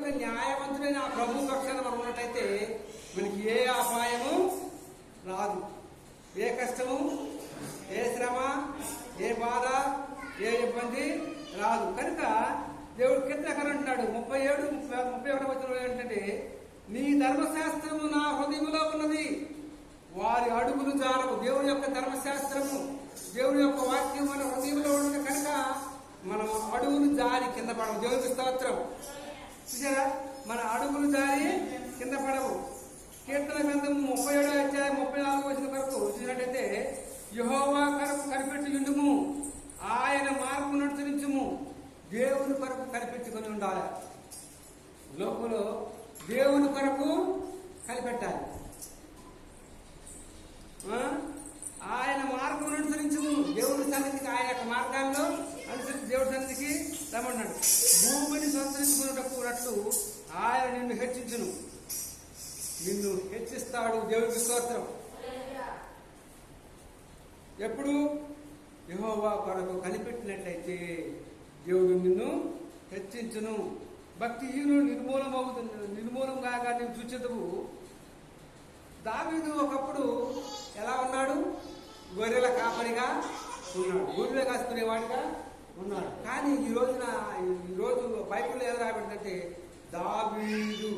దేవుడు న్యాయవంతుడైన ఆ ప్రభు పక్షాన మనం ఉన్నట్టయితే మనకి ఏ అపాయము రాదు, ఏ కష్టము, ఏ శ్రమ, ఏ బాధ, ఏ ఇబ్బంది రాదు. కనుక దేవుడు కీర్తనకారుడు అంటున్నాడు 37-31 వచనంలో ఏంటంటే, నీ ధర్మశాస్త్రము నా హృదయంలో ఉన్నది, వారి అడుగులు జారవు. దేవుడి యొక్క ధర్మశాస్త్రము, దేవుడి యొక్క వాక్యం మన హృదయంలో ఉన్నది కనుక మనం అడుగులు జారి కింద పడవు. దేవుడికి స్తోత్రం. చూసారా, మన అడుగులు జారి కింద పడవు. కీర్తన గ్రంథము 37-34 వచనం వరకు చూసినట్టయితే, యెహోవా కొరకు కనిపెట్టుచుండుము, ఆయన మార్గమును అనుసరించుము. దేవుని కొరకు కనిపెట్టుకొని ఉండాలి. లోకంలో దేవుని కొరకు కనిపెట్టాలి. ఆయన మార్గమును అనుసరించుము. దేవుడి సన్నిధికి, ఆయన యొక్క మార్గాల్లో అనుసరించి దేవుడి సన్నిధికి రమ్మన్నాడు. భూమిని సంతరించుకున్నట్టు ఆయన నిన్ను హెచ్చించును, నిన్ను హెచ్చిస్తాడు. దేవుడికి స్తోత్రం. ఎప్పుడు యెహోవా కొరకు కనిపెట్టినట్లయితే దేవుడు నిన్ను హెచ్చించును. భక్తిహీనుడు నిర్మూలంగా నీవు చూచెదవు. దావీదు ఒకప్పుడు ఎలా ఉన్నాడు? గొర్రెల కాపరిగా ఉన్నాడు, గొర్రెలు కాసుకునేవాడిగా ఉన్నాడు. కానీ ఈరోజు బైబిల్లో ఏదో రాబడిందంటే, దావీదు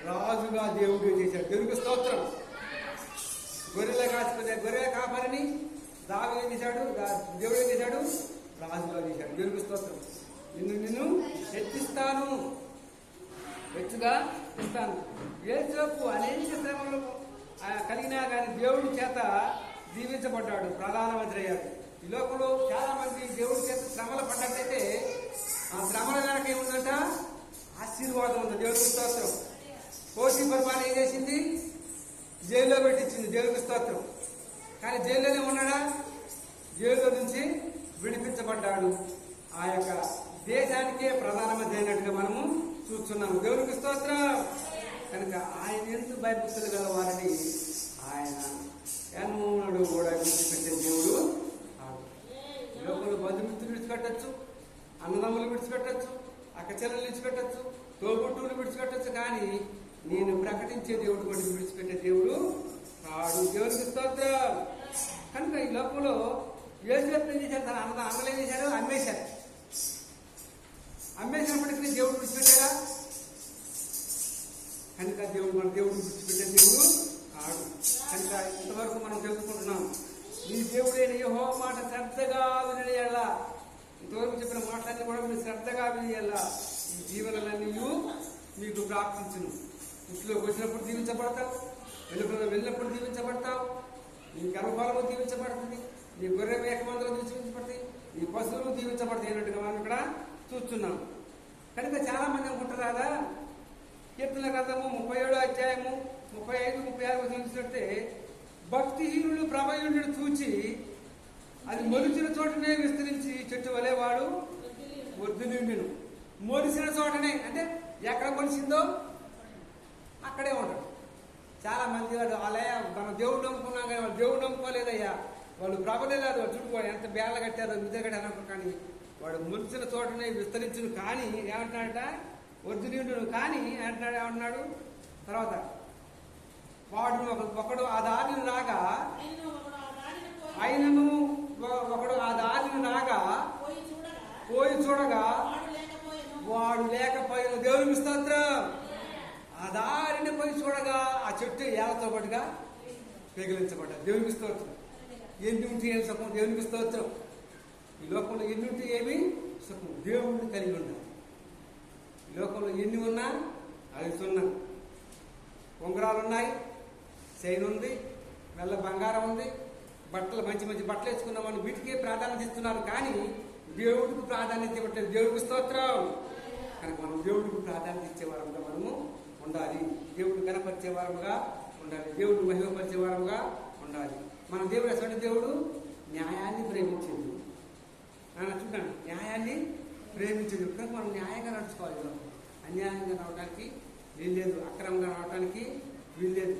రాజుగా దేవుడు చేశాడు. దేవుడికి స్తోత్రం. గొర్రెల కాపరిని దావీదు ఏం చేశాడు? దేవుడు ఏం చేశాడు? రాజుగా చేశాడు. దేవుడికి స్తోత్రం. నిన్ను హెచ్చిస్తాను, హెచ్చుగా ఇస్తాను. యేసేపు అనేక శ్రమలు కలిగినా కానీ దేవుడి చేత దీవించబడ్డాడు, ప్రధానమంత్రి అయ్యాడు. ఈ లోకంలో చాలా మంది దేవుడి చేత శ్రమలు పడ్డట్టయితే ఆ శ్రమల వెనక ఏముందంట? ఆశీర్వాదం ఉంది. దేవుడికి స్తోత్రం. పోషిఫర్ భార్య ఏం చేసింది? జైల్లో పెట్టించింది. దేవుడికి స్తోత్రం. కానీ జైల్లోనే ఉన్నాడా? జైల్లో నుంచి విడిపించబడ్డాడు. ఆ యొక్క దేశానికే ప్రధానమంత్రి అయినట్టుగా మనము చూస్తున్నాము. దేవుడికి స్తోత్రం. కనుక ఆయన ఎందుకు భయభక్తులు గల వారిని ఆయన ఎన్నడూ కూడా విడిచిపెట్టే దేవుడు కాదు. లోపల బంధుమిత్రులు విడిచిపెట్టచ్చు, అన్నదమ్ములు విడిచిపెట్టచ్చు, అక్క చెల్లెలు విడిచిపెట్టచ్చు, తోబుట్టువులు విడిచిపెట్టచ్చు. కానీ నేను ప్రకటించే దేవుడు కూడా విడిచిపెట్టే దేవుడు కాడు. దేవుడికి స్తోత్రం. కనుక ఈ లోకంలో యోసేపు ఏం చేశారు? తన అన్నలు ఏం చేశారు? అమ్మేశారు. అమ్మేసినప్పటికీ దేవుడు విడిచిపెట్టాడా? కనుక మన దేవుడు విడిచిపెట్టే దేవుడు కాడు. కనుక ఇంతవరకు మనం తెలుసుకుంటున్నాం. నీ దేవుడైన యెహోవా మాట శ్రద్ధగా వినేయాలా. ఇంతవరకు చెప్పిన మాటలన్నీ కూడా మీరు శ్రద్ధగా వినేయాలా. ఈ జీవనాలన్నీ మీకు ప్రాప్తించును. ఇంట్లోకి వచ్చినప్పుడు దీవించబడతావు, వెళ్ళినప్పుడు దీవించబడతావు, నీ గర్భఫలము దీవించబడుతుంది, నీ గొర్రె మేకమందరూ దీవించబడతాయి, నీ పశువులు దీవించబడతాయి అన్నట్టుగా మనం ఇక్కడ చూస్తున్నాం. కనుక చాలా మంది అనుకుంటారు కదా, కీర్తన గ్రంథము 37-35-36 చూసినట్టే, భక్తిహీనుడు ప్రమయుడు చూచి అది మొలిచిన చోటనే విస్తరించి చెట్టు వలె వాడు వద్దు నిండును. మొలిసిన చోటనే అంటే ఎక్కడ మొలిసిందో అక్కడే ఉంటాడు. చాలా మంది వాడు అలయా మనం దేవుడు నమ్ముకున్నాం కానీ వాళ్ళు దేవుడు నమ్ముకోలేదయ్యా, వాళ్ళు ప్రభలేదు, వాళ్ళు చుట్టుకో ఎంత బేళ్ళ కట్టారో మిద్ద కట్టారు. కానీ వాడు మొలిచిన చోటనే విస్తరించును. కానీ ఏమంటున్నాడట? వద్దు నిండును. కానీ ఏమంటున్నాడు తర్వాత, వాడు ఒకడు ఆ దారిని రాగా, ఆయనను ఒకడు ఆ దారిని రాగా పోయి చూడగా వాడు లేకపోయిన. దేవునికి స్తోత్రం. ఆ దారిని పోయి చూడగా ఆ చెట్టు ఏళ్లతో పాటుగా పెగిలించబడ్డాడు. దేవునికి స్తోత్రం. ఎన్ని ఉంటే ఏం సుఖం? దేవునికి స్తోత్రం. ఈ లోకంలో ఎన్ని ఉంటే ఏమి సుఖం? దేవుడిని కలిగి ఉండాలి. ఈ లోకంలో ఎన్ని ఉన్నా అది సున్నా. ఉంగరాలు ఉన్నాయి, చైన్ ఉంది, మెల్ల బంగారం ఉంది, బట్టలు మంచి మంచి బట్టలు వేసుకున్నామని వీటికే ప్రాధాన్యత ఇస్తున్నారు. కానీ దేవుడికి ప్రాధాన్యత ఇవ్వట్లేదు. దేవుడికి స్తోత్రం. కనుక మనం దేవుడికి ప్రాధాన్యత ఇచ్చేవారంగా మనము ఉండాలి. దేవుడు కనపరిచే వారముగా ఉండాలి. దేవుడు మహిమపరిచే వారముగా ఉండాలి. మన దేవుడు అసలు దేవుడు న్యాయాన్ని ప్రేమించేది. చూడండి, న్యాయాన్ని ప్రేమించేది. కనుక మనం న్యాయంగా నడుచుకోవాలి. అన్యాయంగా నడవడానికి వీల్లేదు, అక్రమంగా నడవడానికి వీల్లేదు.